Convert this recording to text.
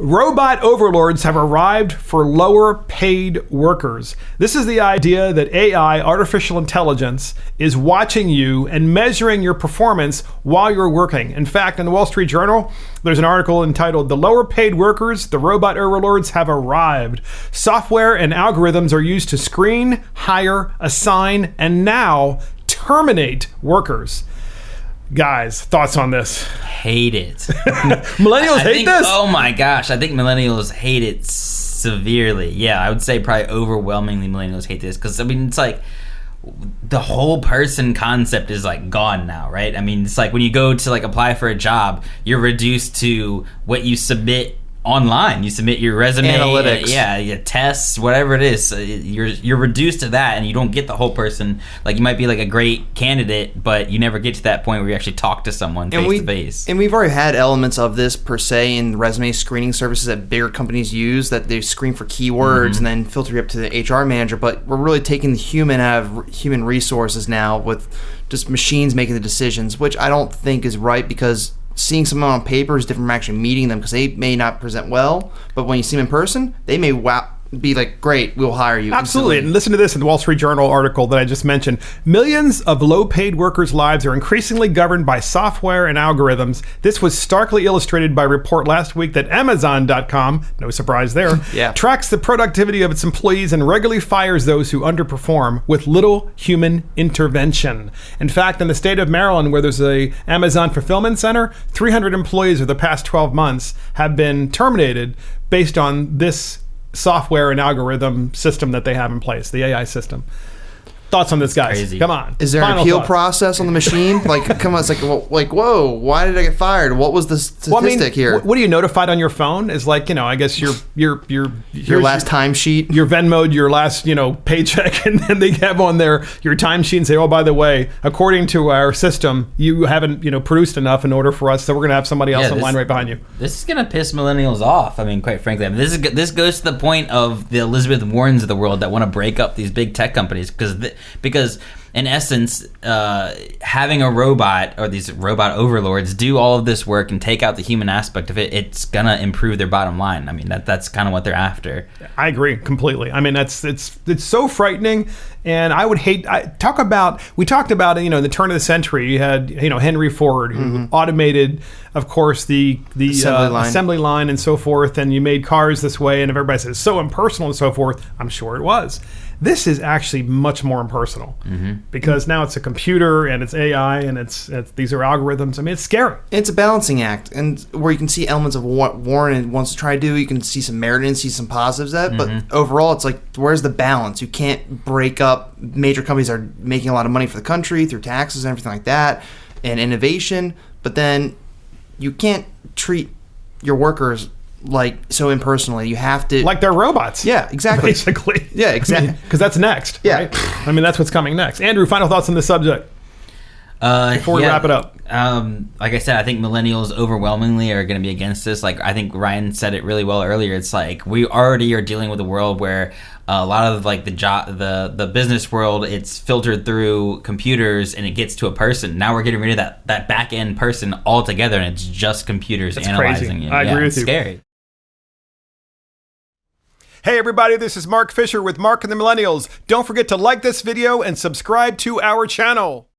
Robot overlords have arrived for lower paid workers. This is the idea that AI, artificial intelligence, is watching you and measuring your performance while you're working. In fact, in the Wall Street Journal, there's an article entitled, "The Lower Paid Workers, the Robot Overlords Have Arrived. Software and algorithms are used to screen, hire, assign, and now terminate workers." Guys, thoughts on this? Hate it. Millennials hate this? Oh my gosh, I think millennials hate it severely. Yeah, I would say probably overwhelmingly millennials hate this because, I mean, it's like the whole person concept is like gone now, right? I mean, it's like when you go to like apply for a job, you're reduced to what you submit online. You submit your resume, analytics, your tests, whatever it is. You're reduced to that, and you don't get the whole person. Like, you might be like a great candidate, but you never get to that point where you actually talk to someone face to face. And we've already had elements of this per se in resume screening services that bigger companies use, that they screen for keywords and then filter you up to the HR manager. But we're really taking the human out of human resources now with just machines making the decisions, which I don't think is right, because seeing someone on paper is different from actually meeting them, because they may not present well, but when you see them in person, they may be like, great, we'll hire you. Absolutely. Instantly. And listen to this in the Wall Street Journal article that I just mentioned. Millions of low-paid workers' lives are increasingly governed by software and algorithms. This was starkly illustrated by a report last week that Amazon.com, no surprise there, tracks the productivity of its employees and regularly fires those who underperform with little human intervention. In fact, in the state of Maryland, where there's a Amazon fulfillment center, 300 employees over the past 12 months have been terminated based on this software and algorithm system that they have in place, the AI system. Thoughts on this, guys? Crazy. Come on. Is there an appeal process on the machine? Like, come on, it's like, whoa, why did I get fired? What was the statistic here? What are you notified on your phone? Is like, I guess your last timesheet, your Venmo'd your last, paycheck, and then they have on there your timesheet and say, oh, by the way, according to our system, you haven't, produced enough in order for us, so we're gonna have somebody else in line right behind you. This is gonna piss millennials off. I mean, quite frankly, this goes to the point of the Elizabeth Warrens of the world that want to break up these big tech companies because in essence, having a robot or these robot overlords do all of this work and take out the human aspect of it, it's gonna improve their bottom line. I mean, that's kind of what they're after. I agree completely. I mean, it's so frightening, and I would hate. We talked about in the turn of the century, you had Henry Ford, who automated, of course, the assembly line and so forth, and you made cars this way, and everybody says so impersonal and so forth. I'm sure it was. This is actually much more impersonal because now it's a computer and it's AI and it's these are algorithms. I mean, it's scary. It's a balancing act, and where you can see elements of what Warren wants to try to do. You can see some merit and see some positives of that, but overall, it's like, where's the balance? You can't break up. Major companies are making a lot of money for the country through taxes and everything like that, and innovation, but then you can't treat your workers like so impersonally. You have to, like they're robots. Yeah, exactly. Basically. Yeah, exactly. Because that's next. Yeah. Right? I mean, that's what's coming next. Andrew, final thoughts on this subject before we wrap it up. Like I said, I think millennials overwhelmingly are going to be against this. Like, I think Ryan said it really well earlier. It's like we already are dealing with a world where a lot of like the business world, it's filtered through computers and it gets to a person. Now we're getting rid of that back end person altogether, and it's just computers analyzing. Crazy. I agree with you. It's scary. Hey everybody, this is Mark Fisher with Mark and the Millennials. Don't forget to like this video and subscribe to our channel.